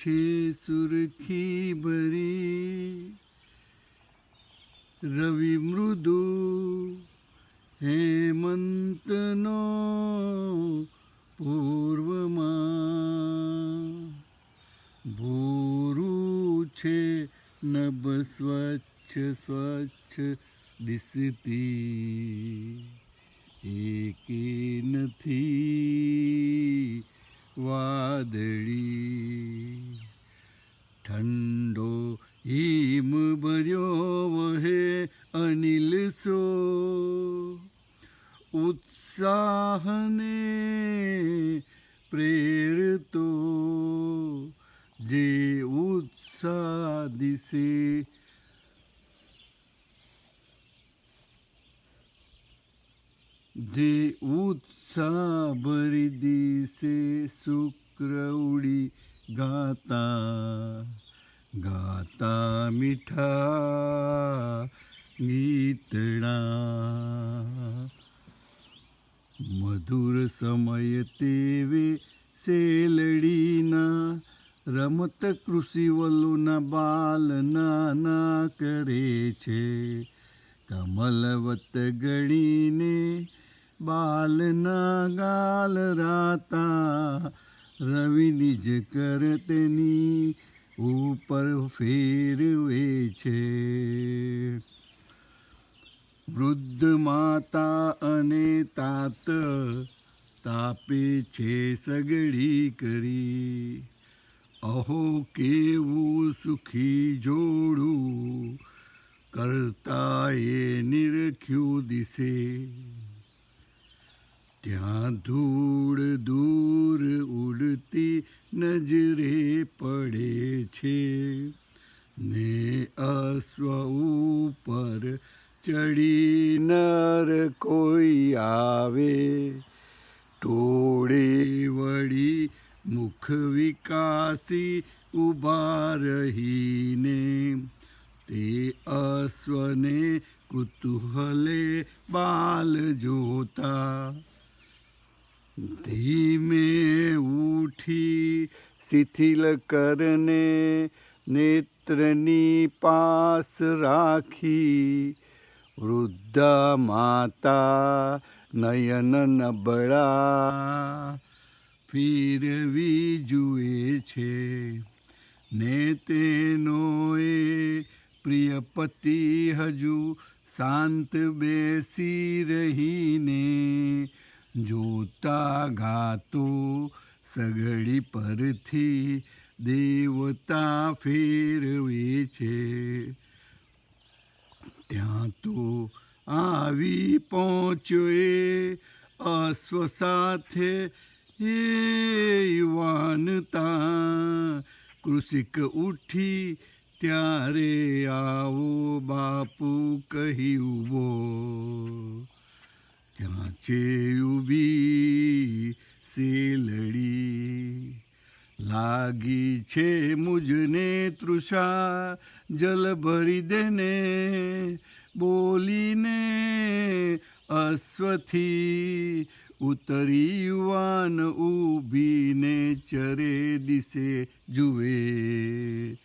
છે સુરખી ભરી રવિ મૃદુ હેમંતનો પૂર્વમાં ભૂરું છે નભ સ્વચ્છ સ્વચ્છ દિસતી એકે નથી વાદળી ઠંડો હિમ ભર્યો વહે અનિલ સો ઉત્સાહને પ્રેરતો જે ઉત્સાહ દિશે જે ઉત્સાહ ભરી દિશે શુક્ર ઉડી ગાતા ગાતા મીઠા ગીતડા મધુર સમય તેવે શેલડીના રમત કૃષિવલોના બાલ નાના કરે છે કમલવત ગણીને બાલના ગાલ રાતા રવિ નિજ કર તેની ઉપર ફેરવે છે વૃદ્ધ માતા અને તાત તાપે છે સગડી કરી અહો કેવું સુખી જોડું કરતા એ નિરખ્યું દિશે ત્યાં ધૂળ દૂર ઉડતી નજરે પડે છે ને અશ્વ ઉપર ચડી નર કોઈ આવે ટોળે વળી મુખ વિકાસી ઊભા રહીને તે અશ્વને કુતૂહલે બાલ જોતા ધીમે ઉઠી શિથિલ કરને નેત્રની પાસ રાખી વૃદ્ધા માતા નયન નબળા ફેરવી જુએ છે ને તેનો એ પ્રિય પતિ હજુ શાંત બેસી રહીને જોતા ગાતો સગડી પરથી દેવતા ફેરવે છે ત્યાં તો આવી પહોંચ્યો એ અશ્વ સાથે એ યુવાનતા કૃષિક ઉઠી ત્યારે આવો બાપુ કહી ઉભો ત્યાં છે ઊભી શેલડી લાગી છે મુજને તૃષા જલ ભરી દેને બોલીને અશ્વથી ઉતરી યુવાન ઊભીને ચરે દિશે જુએ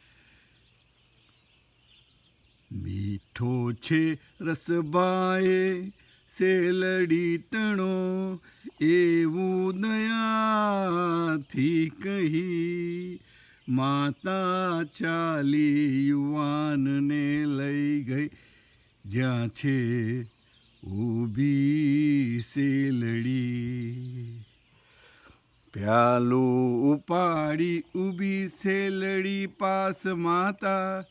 મીઠો છે રસભાએ શેલડી તણો એવું દયાથી કહી માતા ચાલી યુવાનને લઈ ગઈ જ્યાં છે ઊભી શેલડી પ્યાલું ઉપાડી ઊભી શેલડી પાસ માતા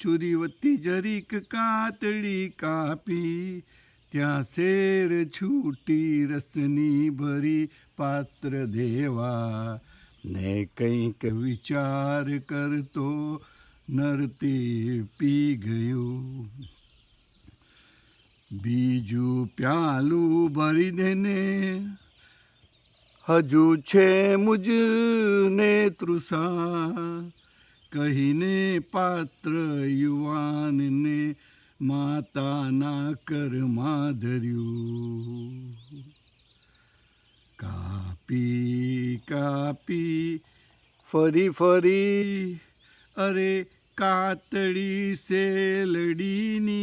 ચુરીવતી જરીક કાતડી કાપી ત્યાં શેર છૂટી રસની ભરી પાત્ર દેવા ને કંઈક વિચાર કરતો નરતે પી ગયો બીજું પ્યાલું ભરી દેને હજુ છે મુજને તૃષા કહીને પાત્ર યુવાનને માતાના કરમાં ધર્યું કાપી કાપી ફરી ફરી અરે કાતળી શેલડીની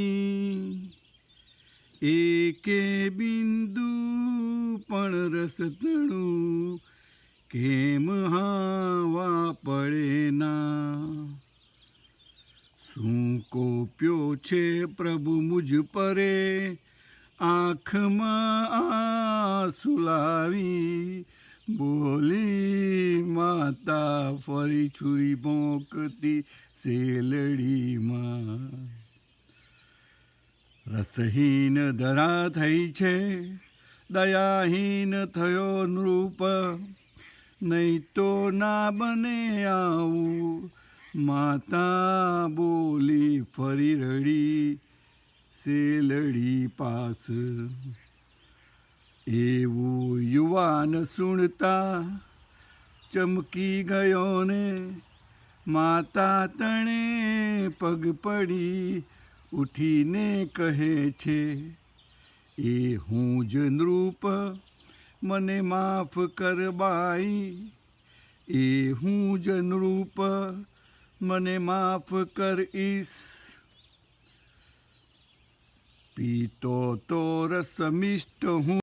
એકે બિંદુ પણ રસતણું કેમ હાવા પડે ના. શું કોપ્યો છે પ્રભુ મુજ પરે આંખમાં આંસુ લાવી બોલી માતા ફરી છુરી ભોંકતી શેલડીમાં. રસહીન ધરા થઈ છે દયાહીન થયો નૃપ નહીં તો ના બને આવું માતા બોલી ફરી રડી શેલડી પાસ. એવું યુવાન સુણતા ચમકી ગયો ને માતા તણે પગ પડી ઉઠીને કહે છે એ હું જ નૃપ મને માફ કર બાઈ. એ હું જ નૃપ મને માફ કર ઈસ. પીતો તો રસ મિષ્ટ હું